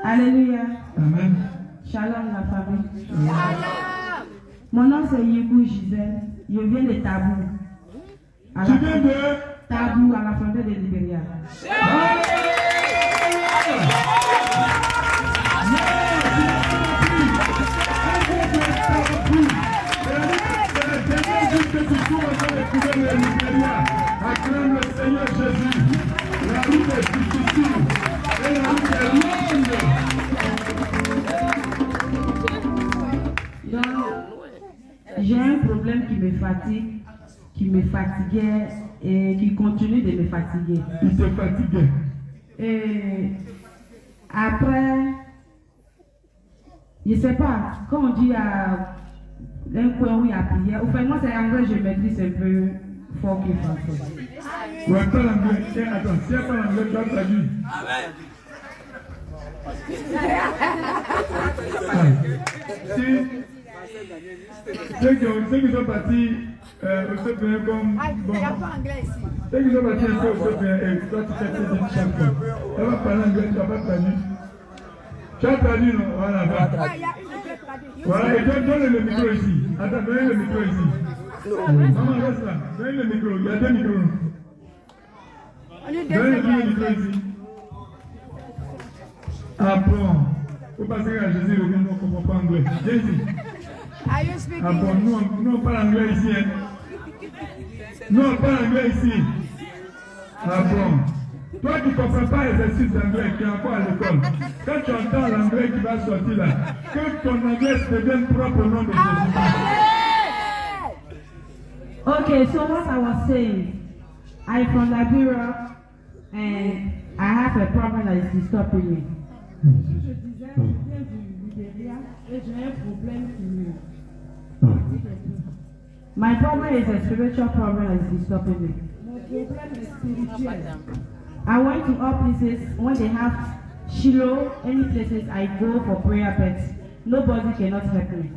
Alléluia. Amen. Shalom la famille. Mon nom c'est Yébou Gisèle. Je viens de Tabou. Tu viens de Tabou à la frontière de Libéria. Acclame le Seigneur Jésus. La route est difficile et la route est longue. Donc, j'ai un problème qui me fatigue, qui me fatiguait et qui continue de me fatiguer. Il te fatiguait. Et après, je ne sais pas, quand on dit à un coin où il y a prière, au fait, moi c'est anglais, je maîtrise un peu fort que français. Ouais, pas l'anglais. Attends, si il n'y a pas l'anglais, tu as traduit. Ceux qui sont partis au Sopien comme. Bon, ceux qui sont partis un peu au Sopien, et toi tu fais tes chaque fois. Elle va parler anglais, tu n'as pas traduit. Tu as traduit, non? Voilà. Voilà, et donne le micro ici. Attends, donnez le micro ici. Maman, reste là. Donnez le micro. Il y a deux micros. Donnez le micro ici. Apprends. Faut passer à Jésus, nous ne comprenons pas anglais. Viens ici. Apprends. Nous on parle anglais ici. Hein. Nous on parle anglais ici. Apprends. Toi qui ne comprends pas l'exercice d'anglais qui est encore à l'école, quand tu entends l'anglais qui va sortir là, que ton anglais devienne propre au nom de Jésus. Okay, so what I was saying, I'm from Liberia and I have a problem that is disturbing me. Je disais, je viens du Libéria et j'ai un problème qui me... My problem is a spiritual problem that is disturbing me. Mon problème est spirituel. I went to all places when they have Shiloh, any places I go for prayer, but nobody cannot help me.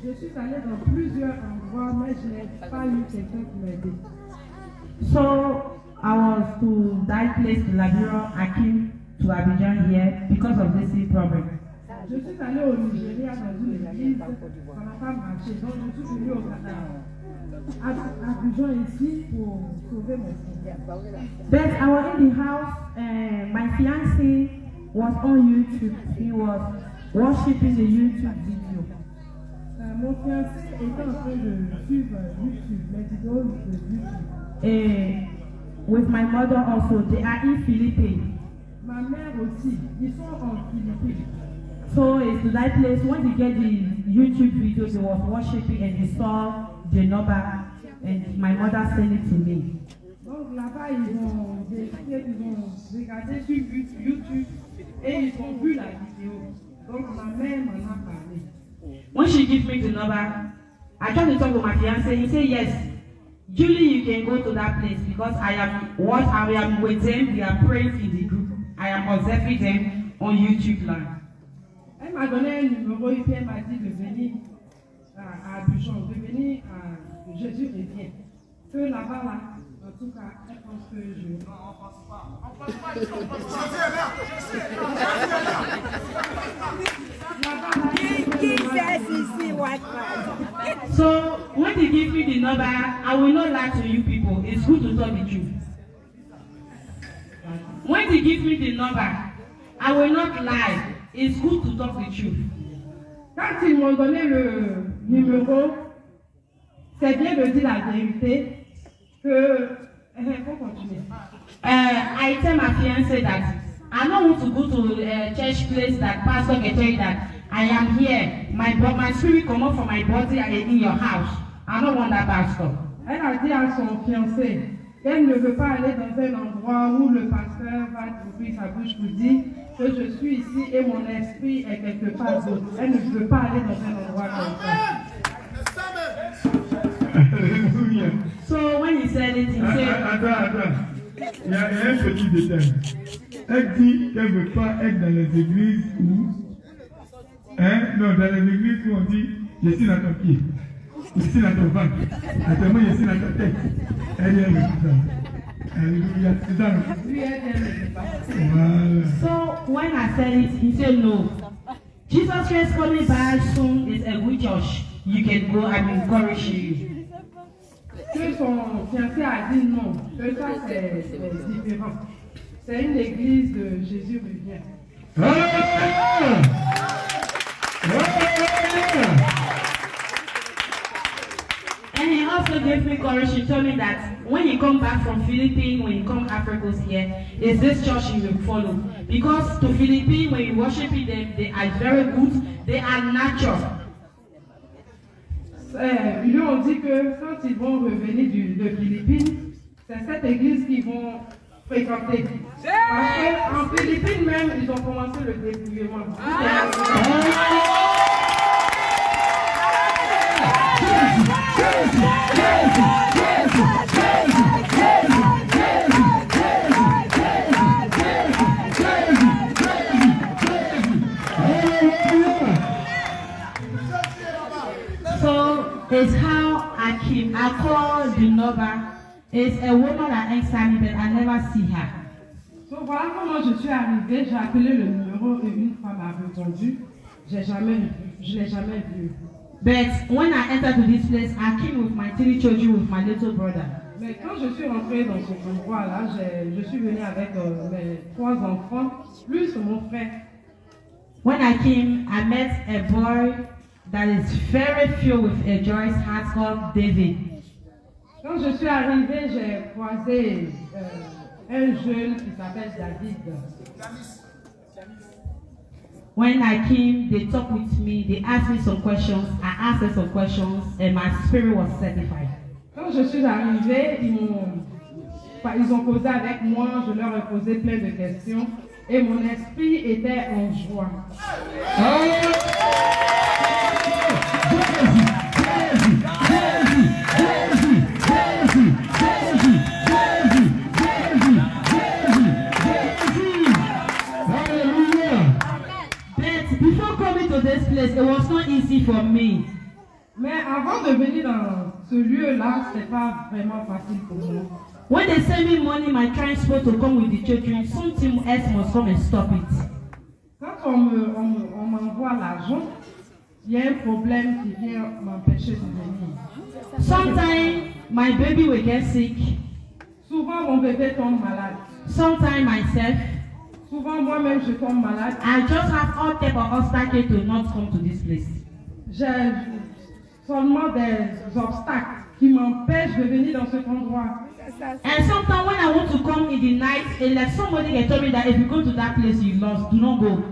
Je suis allée dans plusieurs endroits, mais je n'ai pas eu quelqu'un qui m'aide. So I was to that place to Liberia. I came to Abidjan here because of this problem. Je suis allée au Nigeria dans une église, ça n'a pas marché, donc je suis venue au Abidjan ici pour sauver mon fils. But I was in the house and my fiancé was on YouTube. He was worshiping the YouTube video. Mon fiancé était en train de suivre YouTube, les vidéos de YouTube. And with my mother also, they are in Philippines. Ma mère aussi, ils sont en Philippines. So it's to that place when they get the YouTube videos, they was worshiping and they saw the number and my mother sent it to me. Donc là-bas, ils ont regardé sur YouTube et ils ont vu la vidéo. Donc ma mère m'en a parlé. When she gave me the number, I tried to talk with my fiancé. He said, yes, Julie, you can go to that place because I am with them. We are praying in the group. I am observing them on YouTube live. Elle m'a donné un numéro et puis elle m'a dit de venir à Abidjan, de venir à Jésus revient. Que là-bas, là, en tout cas, elle pense que je... Non, on pense pas. On pense pas. So when they give me the number, I will not lie to you people. It's good to tell the truth. When they give me the number, I will not lie. It's good to talk the truth. Quand ils m'ont donné le numéro, c'est bien de dire la vérité que... faut continuer. I tell my fiancé that I don't want to go to a church place that pastor can tell you that I am here. My spirit come out from my body and in your house. I don't want that pastor. Elle a dit à son fiancé qu'elle ne veut pas aller dans un endroit où le pasteur va ouvrir sa bouche pour dire que je suis ici et mon esprit est quelque part d'autre. Elle ne veut pas aller dans un endroit comme ça. So when he said it, he said... Attends. Il y a un petit détail. Elle dit qu'elle ne veut pas être dans les églises où... Non, dans les églises où on dit je suis dans ton pied, je suis dans ton ventre, actuellement je suis dans ta tête. Elle est avec ça. Alléluia. C'est ça. Lui est un pasteur. Voilà. So when I said it, he said no. Jesus Christ coming back soon is a good church. You can go, I'm encouraging you. Que son fiancé a dit non, que ça c'est différent. C'est une église de Jésus revient. And he also gave me courage. He told me that when you come back from Philippines, when you come Africa here, is this church you will follow. Because to Philippines, when you worship them, they are very good, they are natural. Ils lui ont dit que quand ils vont revenir de Philippines, c'est cette église qu'ils vont fréquenter. Parce qu'en Philippines même, ils ont commencé le débrouillement. So it's how I call the Nova. It's a woman that answered me, but I never see her. So voilà comment je suis arrivée. J'ai appelé le numéro et une femme a répondu. Je l'ai jamais vue. But when I entered to this place, I came with my 3 children, with my little brother. Mais quand je suis rentrée dans cet endroit-là, je suis venue avec mes 3 enfants, plus mon frère. When I came, I met a boy that is very filled with a joyous heart called David. Quand je suis arrivée, j'ai croisé un jeune qui s'appelle David. When I came, they talked with me, they asked me some questions, I asked them some questions, and my spirit was satisfied. Quand je suis arrivée, ils ont causé avec moi, je leur ai posé plein de questions, et mon esprit était en joie. Before coming to this place, it was not easy for me. Mais avant de venir dans ce lieu-là, c'était pas vraiment facile pour moi. When they send me money, my transport to come with the children, something else must come and stop it. Quand on m'envoie l'argent, il y a un problème qui vient m'empêcher de venir. Sometimes my baby will get sick. Souvent mon bébé tombe malade. Sometimes myself. Souvent moi-même je tombe malade. I just have all type of obstacles to not come to this place. J'ai seulement des obstacles qui m'empêchent de venir dans cet endroit. And sometimes when I want to come in the night, it's like somebody can tell me that if you go to that place you lost, do not go.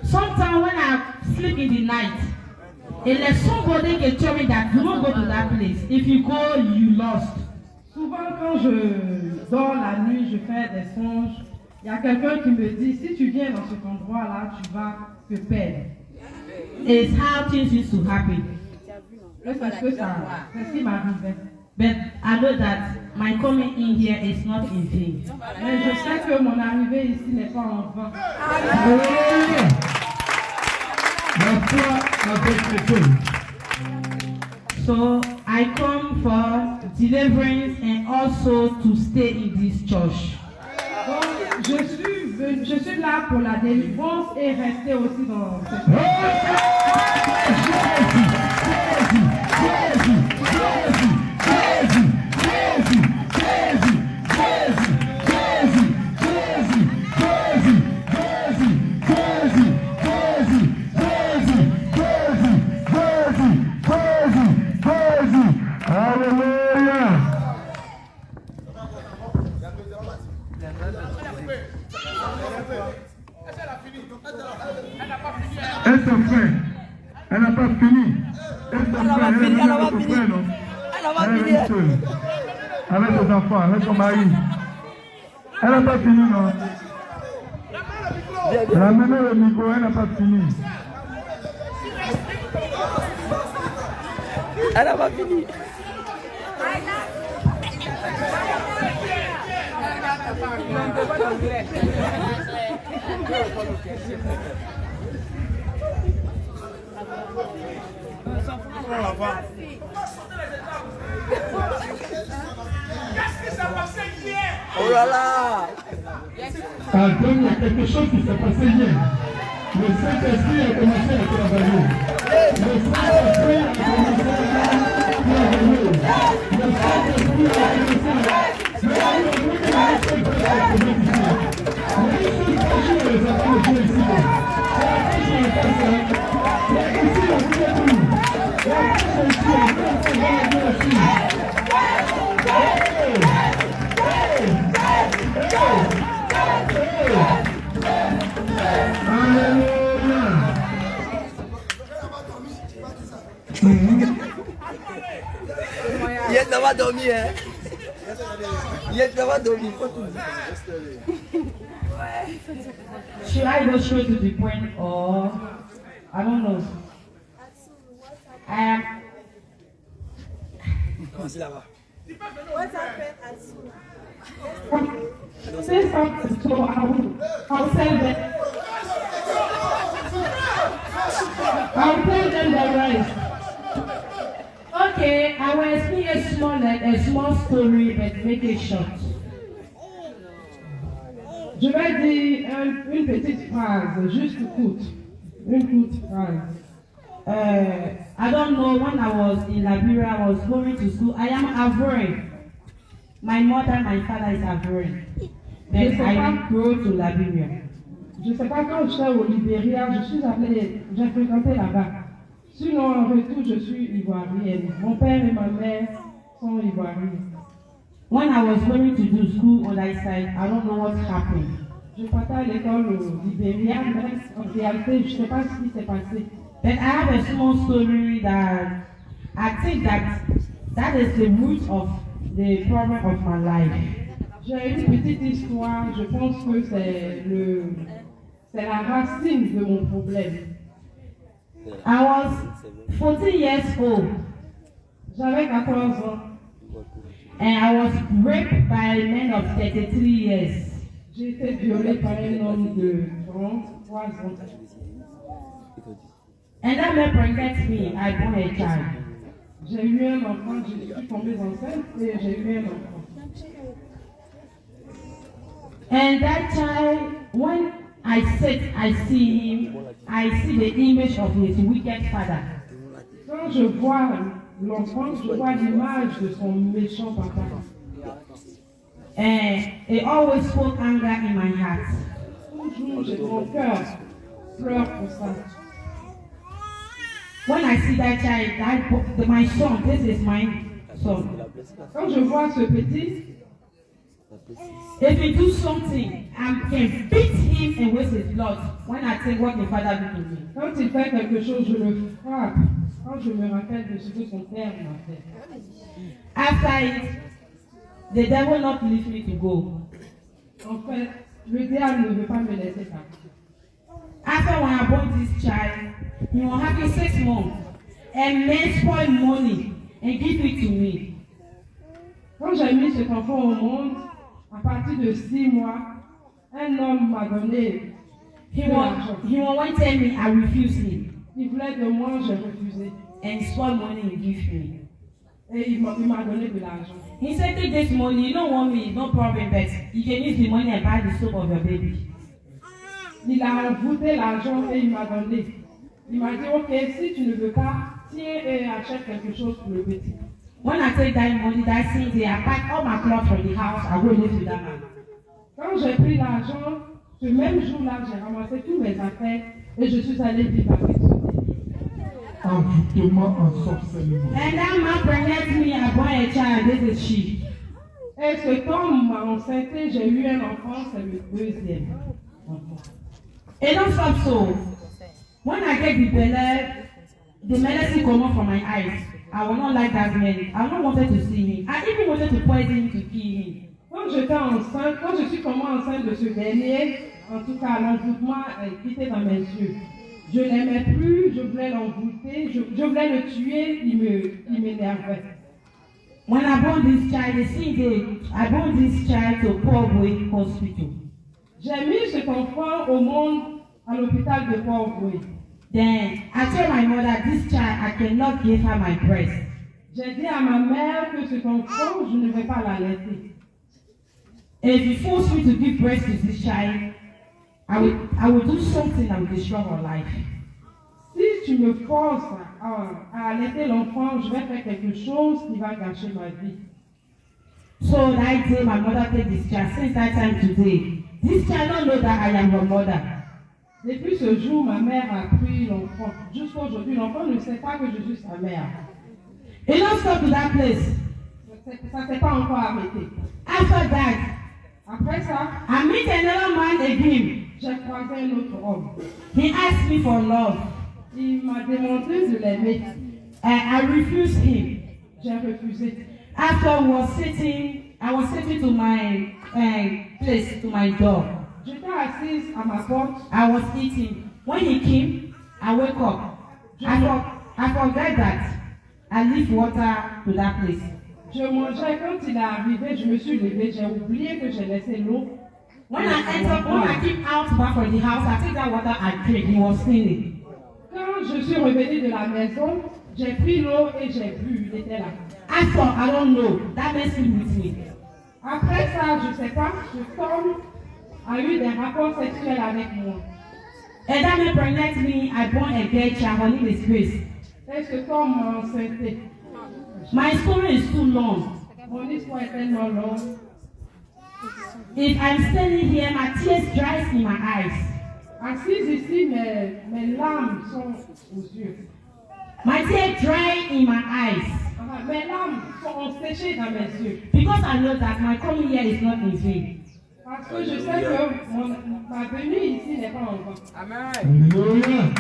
Sometimes when I sleep in the night, it's like somebody can tell me that do not go to that place. If you go, you lost. Souvent quand je dors la nuit, je fais des songes. Il y a quelqu'un qui me dit, si tu viens dans cet endroit-là, tu vas te perdre. It's how things used to happen. C'est ce qui m'arrivait. But I know that my coming in here is not in vain. Mais je sais que mon arrivée ici n'est pas en vain. So I come for deliverance and also to stay in this church. Donc, je suis là pour la délivrance et rester aussi dans cette Elle n'a pas fini. Elle n'a pas fini. Avec ses enfants, avec son mari. Elle n'a pas fini, non? Elle a mené le micro, elle n'a pas fini. Elle n'a pas fini. Oh là là! Ah, donc il y a quelque chose qui s'est passé hier. Le Saint-Esprit a commencé à travailler. Le Saint-Esprit a commencé à travailler. Le Saint-Esprit a commencé à travailler. Mais on a vu que la Saint-Esprit a commencé ici. Mais ici, quand je les attends de Dieu ici, c'est la fois je le fais ça. Mais ici, on fait tout. La fois ici, on fait Dieu ici. Il n'a pas dormi, hein? Il n'a pas dormi, il faut tout dire. Should I go straight to the point or I don't know? Commencez là-bas. What happened at school? Say something, so I'll tell them. I'll tell them the rest. Okay, I will explain a small story but make it short. Je vais dire une petite phrase, juste courte. Une courte phrase. I don't know, when I was in Liberia, I was going to school. I am Ivorian. My mother, my father is Ivorian. Then I go to Liberia. Je ne sais pas, quand j'étais au Libéria, j'ai fréquenté là-bas. Sinon, en retour, je suis ivoirienne. Mon père et ma mère sont ivoiriens. When I was going to do school on that side, I don't know what happened. Je partais à l'école au Libéria, mais en réalité, je ne sais pas ce qui s'est passé. Then I have a small story that I think that is the root of the problem of my life. J'ai une petite histoire, je pense que c'est la racine de mon problème. I was 14 years old J'avais 14 ans. and I was raped by a man of 33 years. J'ai été violée par un homme de 33 ans. And that man pregnant me, I born a child. J'ai eu un enfant, je suis tombée enceinte et j'ai eu un enfant. And that child, when I see him, I see the image of his wicked father. Quand je vois l'enfant, je vois l'image de son méchant papa. And it always spoke anger in my heart. Toujours, mon cœur pleure pour ça. When I see that child, my son, this is my son. Quand je vois ce petit, If he do something, I can beat him and waste his blood. When I think what my father did to me. quand il fait quelque chose, je le frappe. Quand je me rappelle de ce que son père m'a fait. After it, the devil not leave me to go. En fait, le diable ne veut pas me laisser partir. After when I bought this child, he was having 6 months. And men spoil money and give it to me. Quand j'ai mis cet enfant au monde, à partir de 6 mois, un homme m'a donné He de l'argent. won't tell me I refuse him. Il voulait de moi, j'ai refusé. And spoil money and give me. Et il m'a donné de l'argent. He said, take this money, you don't want me, no problem, but you can use the money and buy the soap of your baby. Il a envoûté l'argent et il m'a donné. Il m'a dit, ok, si tu ne veux pas, tiens et achète quelque chose pour le petit. When I take that money, that same day, I pack all my clothes from the house, I go live with that man. Quand j'ai pris l'argent, ce même jour-là, j'ai ramassé tous mes affaires et je suis allée vivre avec ce petit. Envoûtement, ensorcellement. And that man pregnant me, I born a child, this is she. Et cet homme m'a enceinté, j'ai eu un enfant, c'est le deuxième enfant. It don't stop so. When I get the medicine come out from my eyes. I will not like that man. I don't wanted to see him. I even wanted to poison him to kill him. Quand j'étais enceinte, quand je suis tombée enceinte de ce dernier, en tout cas l'envoûtement est quitté dans mes yeux. Je l'aimais plus, je voulais l'envoûter, je voulais le tuer, il m'énervait. When I born this child, the same day, I born this child to PROPHÈTEDANIEL hospital. J'ai mis cet enfant au monde à l'hôpital de PROPHÈTEDANIEL. Then I told my mother, this child, I cannot give her my breast. J'ai dit à ma mère que cet enfant, je ne vais pas l'allaiter. If you force me to give breast to this child, I will do something that will destroy her life. Si tu me forces à allaiter l'enfant, je vais faire quelque chose qui va gâcher ma vie. So that day, my mother take this child. Since that time today, this child don't know that I am her mother. Depuis ce jour, ma mère a pris l'enfant. Jusqu'à aujourd'hui, l'enfant ne sait pas que je suis sa mère. It don't stop to that place. Ça ne s'est pas encore arrêté. After that, après ça, I meet another man again. J'ai croisé un autre homme. He asked me for love. Il m'a demandé de l'aimer. I refused him. J'ai refusé. After I was sitting to my place, to my door. J'étais assise à ma porte. I was eating. When he came, I woke up. I forgot that I leave water to that place. Je mangeais. Quand il est arrivé, je me suis levée. J'ai oublié que j'ai laissé l'eau. When I came out back from the house, I took that water and drank. He was cleaning. Quand je suis revenue de la maison, j'ai pris l'eau et j'ai bu. Il était là. After, I don't know. That man sleep with me. Après ça, je ne sais pas, ce homme a eu des rapports sexuels avec moi. And that man pregnant me. I born a girl child. Her name is Grace. Et ce homme m'a enceinté. My story is too long. Mon histoire est tellement longue. If I'm standing here, my tears dry in my eyes. Assise ici, mes larmes sont aux yeux. My tears dry in my eyes. Mes larmes sont séchées dans mes yeux. Because I know that my coming here is not in vain. Parce que je sais que ma venue ici n'est pas en vain. Amen.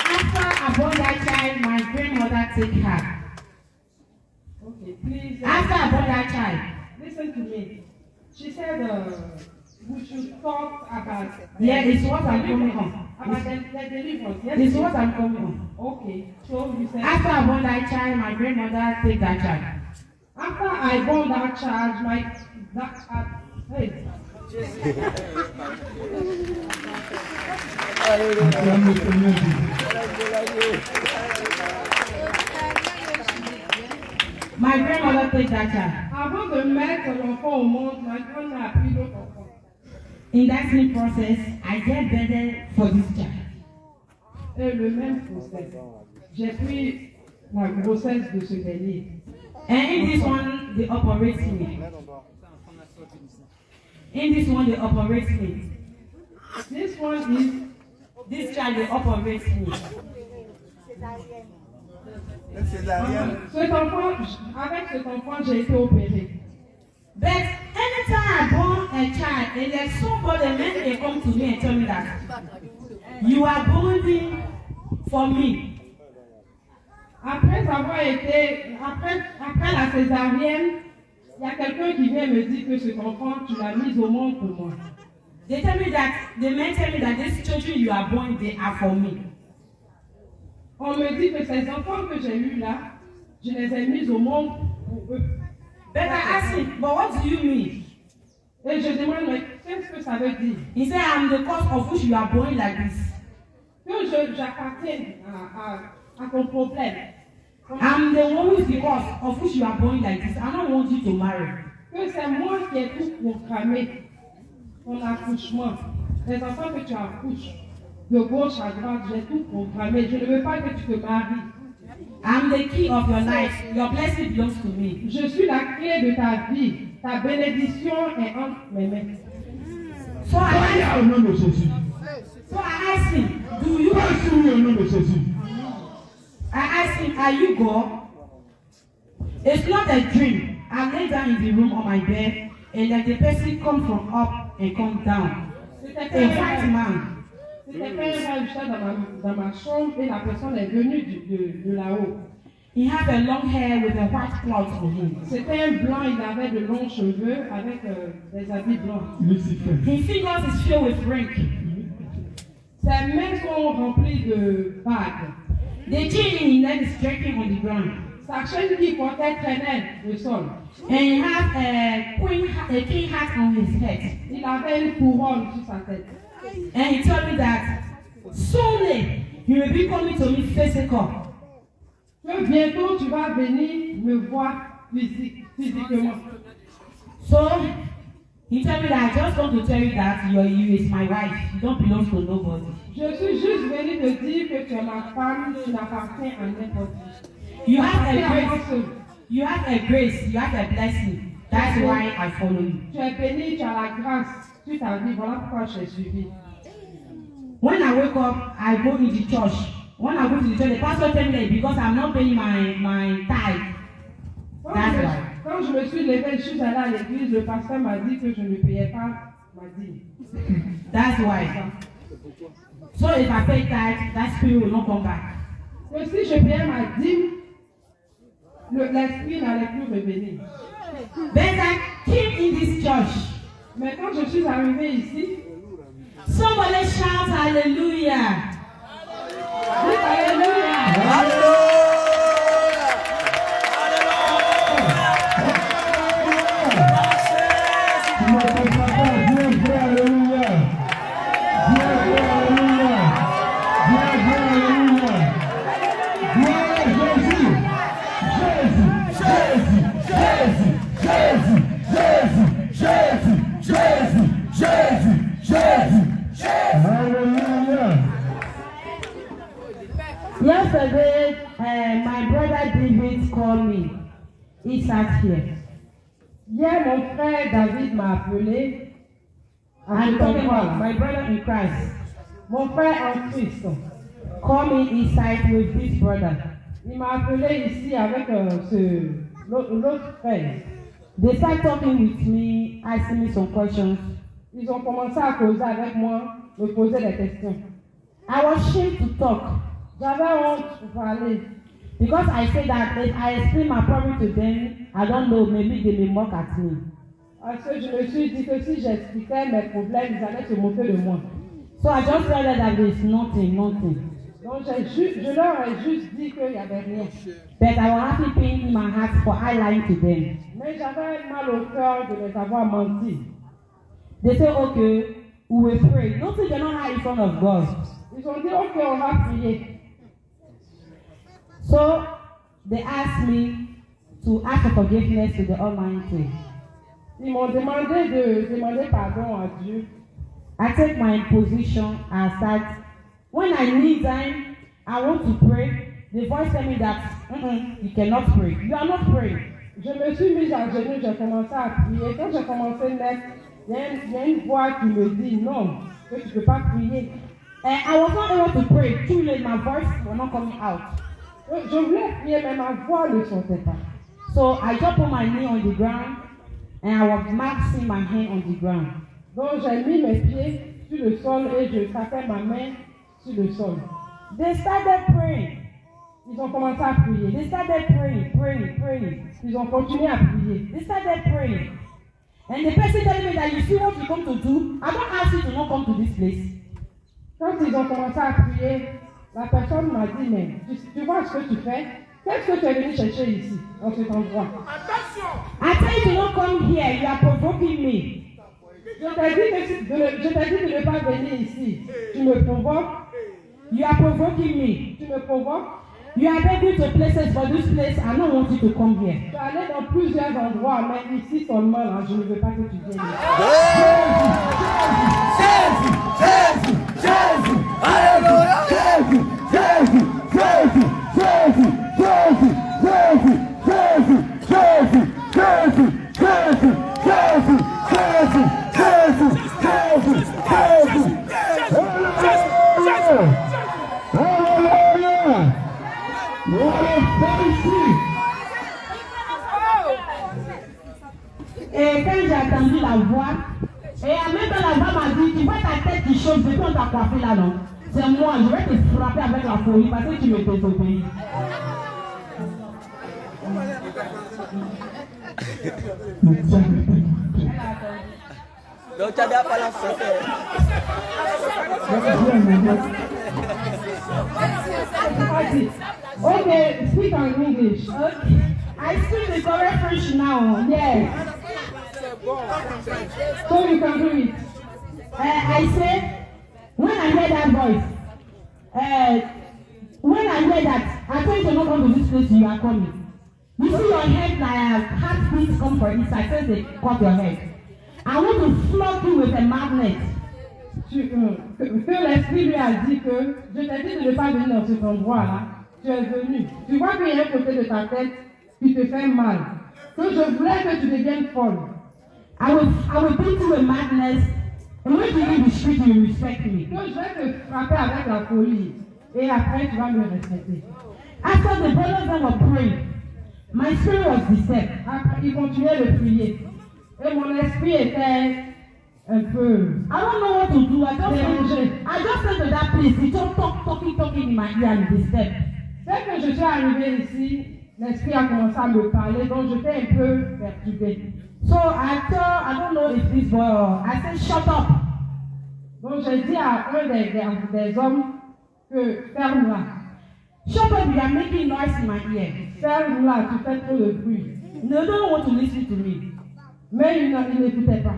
After I born that child, my grandmother take her. Okay, please. After I born that child, Listen to me. She said we should talk about. yeah, it's what I'm coming on. About the deliverance. Yes. It's what I'm coming on. Okay. So you said. After I born that child, my grandmother take that child. After I born that child, hey. My grandmother take that child. Avant de mettre l'enfant au monde, ma grand-mère a pris l'autre enfant. In that same process, I get better for this child. Et le même process. J'ai pris la grossesse de ce dernier. And in this one, they operate me. In this one, they operate me. This one is. This child, they operate me. Cet enfant, avec cet enfant, j'ai été opérée. But anytime I born a child, and like somebody, a man may come to me and tell me that you are bonding for me. Après avoir été, après la césarienne, il y a quelqu'un qui vient me dire que cet enfant, tu l'as mis au monde pour moi. They tell me that, the men tell me that these children you are born, they are for me. On me dit que ces enfants que j'ai eus là, je les ai mis au monde pour eux. But I ask him, but what do you mean? Et je demande, mais qu'est-ce que ça veut dire? He said, I'm the cause of which you are born like this. Que j'appartienne à ton problème. I'm the one who is the cause of which you are born like this. I don't want you to marry. Que c'est moi qui ai tout programmé ton accouchement. Les enfants que tu accouches, de gauche à droite, j'ai tout programmé. Je ne veux pas que tu te maries. I'm the key of your life. Your blessing belongs to me. Je suis la clé de ta vie. Ta bénédiction est entre mes mains. So I asked him, do you? I asked him, are you God? It's not a dream. I lay down in the room on my bed, and then the person come from up and come down. A white man. C'était un rêve, j'étais dans ma chambre et la personne est venue de là-haut. He had a long hair with a white cloth on him. C'était un blanc, il avait de longs cheveux avec des habits blancs. Lucifer. His fingers is filled with ring. Ses mains sont remplies de bagues. The chain in his neck is dragging on the ground. Sa chaîne qu'il portait traînait le sol. And he had a king hat on his head. Il avait une couronne sur sa tête. And he told me that Soon you will be coming to me physical. Que bientôt tu vas venir me voir physiquement. So he told me that I just want to tell you that you is my wife. You don't belong to nobody. Je suis juste venu te dire que tu es ma femme, tu n'appartiens à n'importe qui. You have a grace. You have a grace. You have a blessing. That's why I follow you. Tu es béni, tu as la grâce. Tu t'as dit, voilà pourquoi je t'ai suivi. When I wake up, I go in the church. When I go to the church, the pastor tell me that because I'm not paying my tithe. That's why. Quand je me suis levée, je suis allée à l'église, le pasteur m'a dit que je ne payais pas ma dîme. That's why. So if I pay tithe, that spirit will not come back. Que si je payais ma dîme, l'esprit n'allait plus revenir. Then I came in this church. Mais quand je suis arrivée ici, somebody shout hallelujah. Hallelujah. Yesterday, my brother David called me. He sat here. Hier, mon frère David m'a appelé. I'm talking about my brother in Christ. Mon frère en Christ. Call me inside with this brother. Il m'a appelé ici avec l'autre frère. They start talking with me, asking me some questions. Ils ont commencé à causer avec moi, me poser des questions. I was ashamed to talk. J'avais honte pour parler. Because I said that if I explain my problem to them, I don't know, maybe they may mock at me. Parce que je me suis dit que si j'expliquais mes problèmes, ils allaient se moquer de moi. So I just told them that there is nothing. Donc je leur ai juste dit qu'il n'y avait rien. But I was happy pain in my heart for I lying to them. Mais j'avais mal au cœur de les avoir menti. They say, okay, we will pray. Nothing they don't hide in front of God. Ils ont dit, ok, on va prier. So they asked me to ask for forgiveness to the Almighty. Ils m'ont demandé de demander pardon à Dieu. I take my position as that when I need time, I want to pray. The voice tell me that you cannot pray. You are not praying. Je me suis mise à genoux, j'ai commencé à prier. Quand j'ai commencé à mettre, il y a une voix qui me dit non, que tu ne peux pas prier. I was not able to pray. Too late, my voice was not coming out. Je voulais prier, mais ma voix ne sortait pas. So I just put my knee on the ground and I was maxing my hand on the ground. Donc j'ai mis mes pieds sur le sol et je tapais ma main sur le sol. They started praying. Ils ont commencé à prier. They started praying. Ils ont continué à prier. They started praying. And the person telling me that you see what you come to do, I don't ask you to not come to this place. Quand ils ont commencé à prier, la personne m'a dit, mais tu vois ce que tu fais? Qu'est-ce que tu es venu chercher ici, dans cet endroit? Attention! I tell you to not come here, you are provoking me. Je t'ai dit de ne pas venir ici. Tu me provoques. You are provoking me. Tu me provoques. You are taking to places, but this place, I don't want you to come here. Tu es allé dans plusieurs endroits, mais ici seulement, là, je ne veux pas que tu viennes ici. Jésus, alléluia. Jésus. Et quand j'ai entendu la voix, et en même temps la voix m'a dit, tu vois ta tête qui chauffe depuis on t'a coiffé là, non? C'est moi, je vais te frapper avec la folie parce que tu me désobéis. Donc tu as déjà parlé en français. Okay, speak in English. Okay. I speak the correct French now. Yes. So you can do it. I say, when I hear that voice, when I hear that, I told you to not come to this place, you are coming. You see your head like heartbeat come for it, I said they cut your head. I want to flog you with a magnet. Que l'esprit lui a dit que je t'ai dit de ne pas venir dans cet endroit-là. Tu es venu. Tu vois qu'il y a un côté de ta tête qui te fait mal. Que je voulais que tu deviennes folle. I will beat you with madness. And when you leave the street, you respect me. Que je vais te frapper avec la folie. Et après, tu vas me respecter. After the brothers were praying, my spirit was disturbed. Après, ils continuaient de prier. Et mon esprit était un peu. I don't know what to do. I just went to that place. He just talking in my ear and disturbed. Dès que je suis arrivée ici, l'esprit a commencé à me parler, donc j'étais un peu perturbée. So I don't know if this boy. I said, shut up. Donc j'ai dit à un des hommes que ferme-la. Shut up, you are making noise in my ear. Ferme-la, tu fais trop de bruit. They don't want to listen to me. Mais il n'écoutait pas.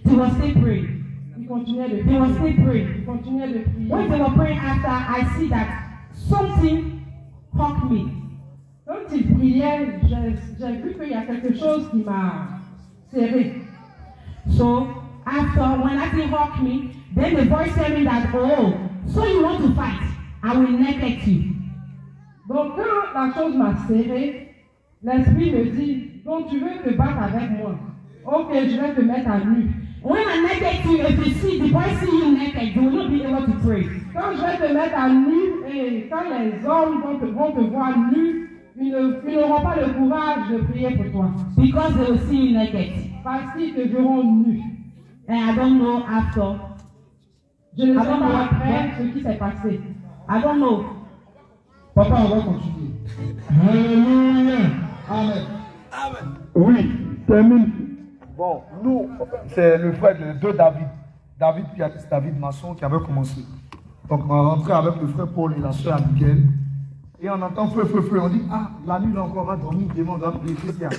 They were still praying. Il continuait de They prier. were still praying. Il continuait de prier. When they were praying after, I see that something hurt me. Quand il priait, j'ai vu qu'il y a quelque chose qui m'a serré. So after, when that thing hurt me, then the voice tell me that, oh, so you want to fight? I will neglect you. Donc quand la chose m'a serré, l'esprit me dit, donc tu veux te battre avec moi. Ok, je vais te mettre à nu. When I neglect you, if you see the boy see you naked, you will not be able to pray. Quand je vais te mettre à nu et quand les hommes vont te voir nu, ils n'auront pas le courage de prier pour toi. Because they will see you naked. Parce qu'ils te verront nu. And I don't know after. Je ne sais pas après ce qui s'est passé. I don't know. Papa, on va continuer. Alléluia. Amen. Amen. Oui, termine. Bon, nous, c'est le frère de deux David. David, pianiste David Masson, qui avait commencé. Donc, on est rentré avec le frère Paul et la soeur Abigail. Et on entend feu. On dit, ah, la nuit, là encore, on va dormir, démon, on doit prier, qu'est-ce qu'il y a?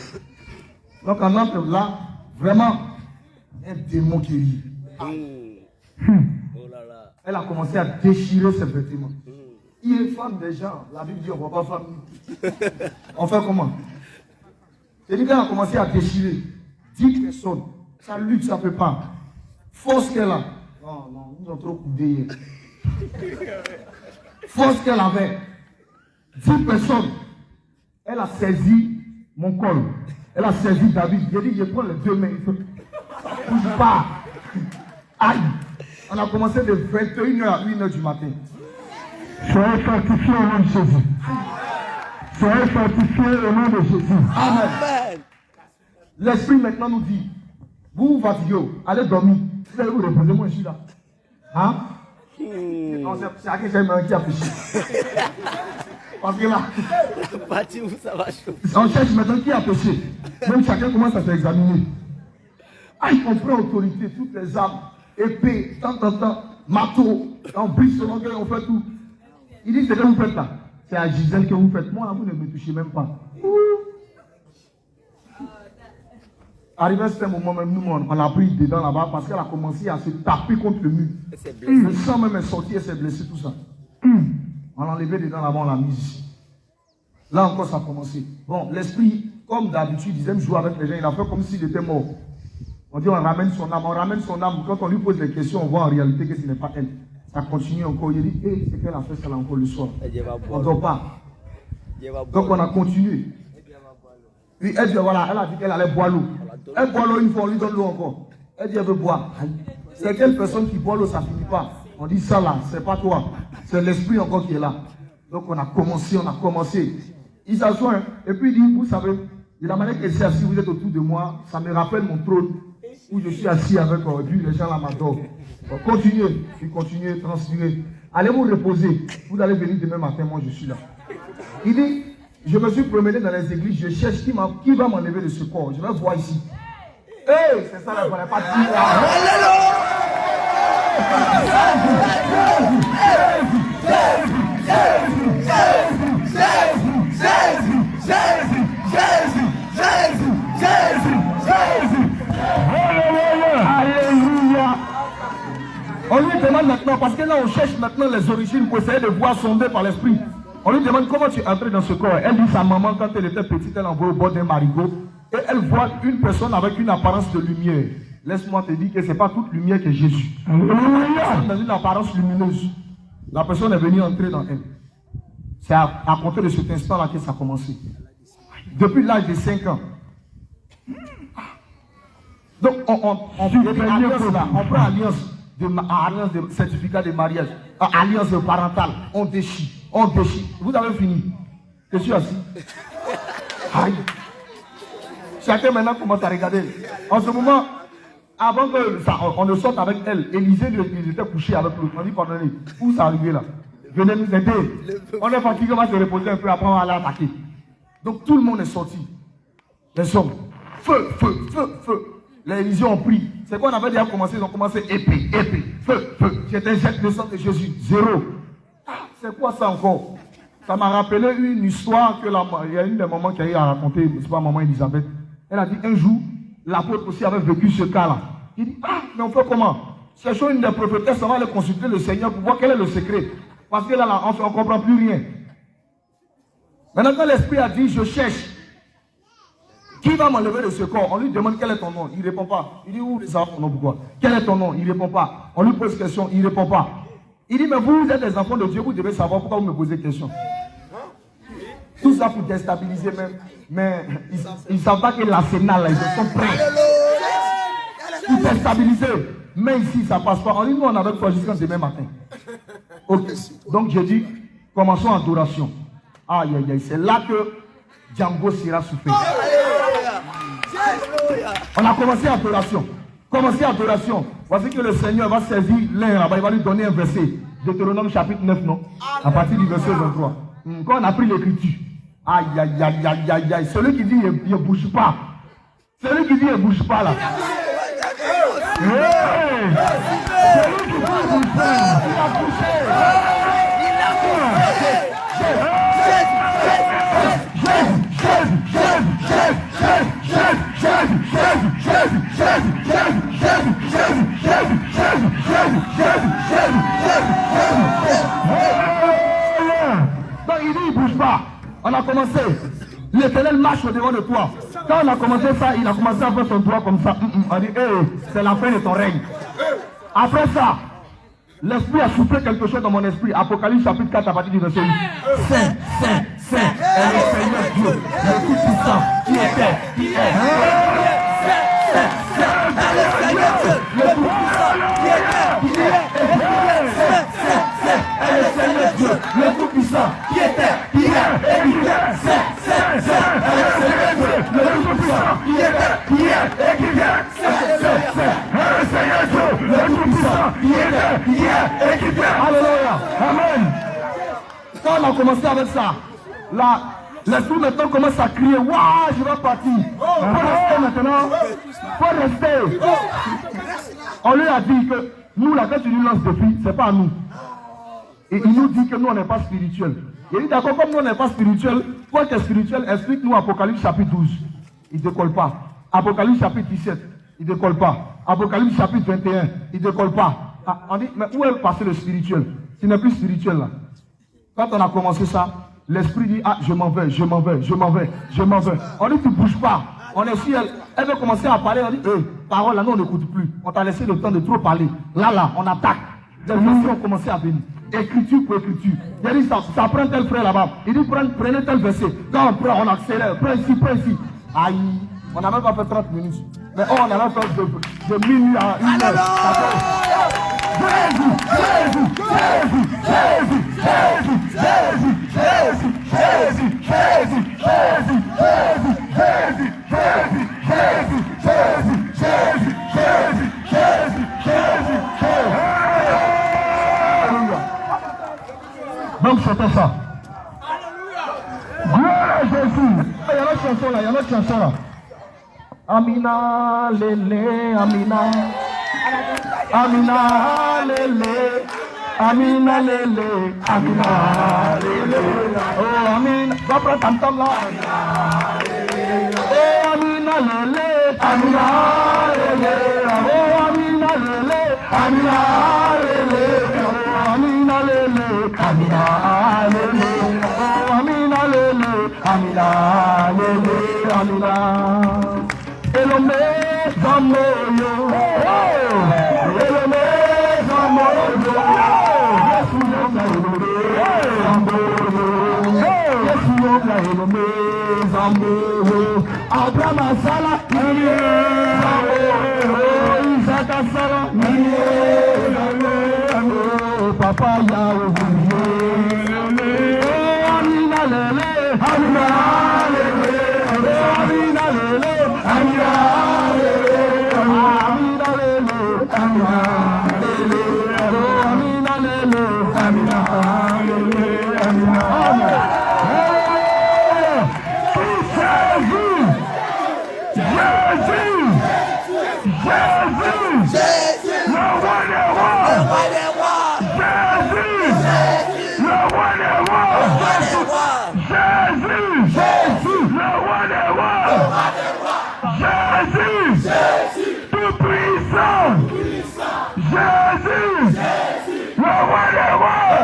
Donc, on entre là, vraiment, un démon qui rit. Oh là là. Elle a commencé à déchirer ses vêtements. Il est femme déjà. La Bible dit, on ne voit pas femme. On fait comment? C'est-à-dire qu'elle a commencé à déchirer. 10 personnes. Ça lutte, ça ne peut pas. Force qu'elle a. Non, nous avons trop coudé hier. Force qu'elle avait. 10 personnes. Elle a saisi mon col. Elle a saisi David. Il a dit, je prends les deux mains. Il fait. Bouge pas. Aïe. On a commencé de 21h à 1h du matin. Soyez fortifiés au nom de Jésus. Soyez fortifiés au nom de Jésus. Amen. L'esprit maintenant nous dit, vous fatiguez, allez dormir. Vous allez vous reposer, moi je suis là. Hein? C'est à qui j'ai un qui a péché. Parce que là, Parti où ça va chaud. on cherche maintenant qui a péché. Même chacun commence à s'examiner. Aïe, on prend autorité, toutes les armes, épée, tant, marteau, on brise son orgueil, on fait tout. Il dit, c'est que vous faites là. C'est à Gisèle que vous faites. Moi, vous ne me touchez même pas. Arrivé à ce moment même, nous, on l'a pris dedans là-bas parce qu'elle a commencé à se taper contre le mur. Le sang même est sorti, elle s'est blessée, tout ça. On l'a enlevé dedans là-bas, on l'a mis ici. Là encore, ça a commencé. Bon, l'esprit, comme d'habitude, il aime jouer avec les gens, il a fait comme s'il était mort. On dit, on ramène son âme. Quand on lui pose des questions, on voit en réalité que ce n'est pas elle. Ça continue encore. Il dit, hey, c'est qu'elle a fait ça là encore le soir. On ne dort pas. Donc on a continué. Puis elle dit, voilà, elle a dit qu'elle allait boire l'eau. Elle boit l'eau une fois, on lui donne l'eau encore. Elle dit, elle veut boire. C'est quelle personne qui boit l'eau, ça ne finit pas. On dit, ça là, c'est pas toi. C'est l'esprit encore qui est là. Donc on a commencé. Il s'assoit, hein, et puis il dit, vous savez, de la manière qu'elle s'est assise, vous êtes autour de moi, ça me rappelle mon trône, où je suis assis avec, et puis les gens là m'adorent. Continuez, transpirez. Allez vous reposer. Vous allez venir demain matin, moi je suis là. Il dit, je me suis promené dans les églises, je cherche qui va m'enlever de ce corps. Je vais voir ici. Hey, c'est ça, là, on n'est pas dit On lui demande maintenant, parce que là on cherche maintenant les origines pour essayer de voir sonder par l'esprit. On lui demande comment tu es entré dans ce corps. Elle dit sa maman, quand elle était petite, elle envoie au bord d'un marigot et elle voit une personne avec une apparence de lumière. Laisse-moi te dire que ce n'est pas toute lumière que Jésus. Dans une apparence lumineuse. La personne est venue entrer dans elle. C'est à compter de cet instant-là que ça a commencé. Depuis l'âge de 5 ans. Donc on prend alliance de certificat de mariage, alliance parentale, on déchire. Vous avez fini. Je suis assis. Aïe. Chacun maintenant commence à regarder. En ce moment, avant qu'on ne sorte avec elle, Élisée il était couché avec l'autre. On dit pardonnez, où ça arrivé là? Venez nous aider. On est fatigué, on va se reposer un peu, après on va aller attaquer. Donc tout le monde est sorti. Les hommes, feu. Les Élyséens ont pris. C'est quoi on avait déjà commencé? Ils ont commencé épée, feu. J'ai un jet de sang de Jésus, 0. C'est quoi ça encore? Ça m'a rappelé une histoire que il y a une des mamans qui a eu à raconter, c'est pas maman Elisabeth. Elle a dit un jour, l'apôtre aussi avait vécu ce cas-là. Il dit, mais on fait comment? Cherchons une des prophétesses, on va aller consulter le Seigneur pour voir quel est le secret. Parce que là, on ne comprend plus rien. Maintenant, quand l'Esprit a dit, je cherche, qui va m'enlever de ce corps? On lui demande quel est ton nom. Il ne répond pas. Il dit, où les enfants? Non, pourquoi? Quel est ton nom? Il ne répond pas. On lui pose question, il ne répond pas. Il dit, mais vous êtes des enfants de Dieu, vous devez savoir pourquoi vous me posez question. Tout ça pour déstabiliser même. Mais ils ne savent pas que l'arsenal, ils sont prêts. Pour déstabiliser. Mais ici, ça ne passe pas. On dit, nous, on avait quoi jusqu'à demain matin. Okay. Donc, j'ai dit, commençons en adoration. Aïe, c'est là que Django sera soufflé. On a commencé en adoration. Voici que le Seigneur va saisir l'un là-bas, il va lui donner un verset. Deutéronome chapitre 9, non? À partir du verset 23. Quand on a pris l'écriture, aïe. Celui qui dit, il ne bouge pas. Celui qui dit, il ne bouge pas là. Celui qui dit, il ne bouge pas. Il a bougé. Donc il dit, il ne bouge pas. On a commencé. L'Éternel marche au-devant de toi. Quand on a commencé ça, il a commencé à faire son doigt comme ça. On dit, c'est la fin de ton règne. Après ça, l'Esprit a soufflé quelque chose dans mon esprit. Apocalypse chapitre 4 à partir du verset 8. Saint est le Seigneur Dieu, le Tout-Puissant, qui était, qui est. Le Tout-Puissant, qui était, qui est. Le Seigneur Dieu, le Tout-Puissant, qui était, qui est, et qui est. Le Seigneur Dieu, le Tout-Puissant, qui était, qui est, et qui est. Le Seigneur Dieu, le Tout-Puissant, qui était, qui est, et qui est. Alléluia. Amen. Quand on a commencé avec ça, là, l'esprit maintenant commence à crier, waouh, je vais partir. Faut rester maintenant. Faut rester. On lui a dit que nous, là, quand tu nous lances des filles, c'est pas à nous. Et il nous dit que nous, on n'est pas spirituel. Il dit d'accord, comme nous, on n'est pas spirituel, toi qui es spirituel, explique-nous Apocalypse chapitre 12. Il ne décolle pas. Apocalypse chapitre 17. Il ne décolle pas. Apocalypse chapitre 21. Il ne décolle pas. On dit, mais où est passé le spirituel? Tu n'es plus spirituel là. Quand on a commencé ça, l'esprit dit, je m'en vais. On dit, tu ne bouges pas. On est sur elle. Elle veut commencer à parler. On dit, parole là, nous on n'écoute plus. On t'a laissé le temps de trop parler. Là, on attaque. Les versions ont commencé à venir. Écriture pour écriture. Il a dit, ça prend tel frère là-bas. Il dit, prenez tel verset. Quand on prend, on accélère. Prends ici. Aïe, on n'a même pas fait 30 minutes. Mais on a fait de minuit à 1 heure. Donc c'était ça. Gloire à Jésus. Il y a une autre chanson là. Amina lele, Amina. Amina lele. Amina lele. Amina lele. Oh Amina. Va prendre tam tam là. Oh Amina lele. Amina lele. Oh Amina lele. Amina lele, Amina lele, Amina lele, Amina lele, Amina lele, Amina. Elome zamoyo, elome zamoyo, Yesu yoga elome zamoyo, Yesu yoga elome zamoyo. Abraham sala, Isaac sala, Papa Yahweh, Amina lele, Amina lele, Amina lele, Amina lele, Amina lele, Amina lele, Amina lele, Amina lele, Amina. Jésus, le roi des rois, Jésus, le roi des rois, Jésus, le roi des rois, Jésus, tout puissant, Jésus, le roi des rois,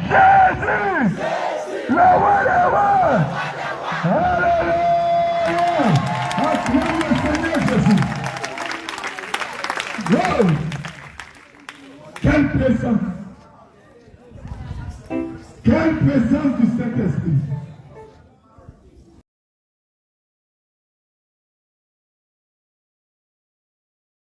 Jésus, le roi des rois. Alléluia. Acclame le Seigneur Jésus. Wow! Quelle présence! Quelle présence du Saint-Esprit!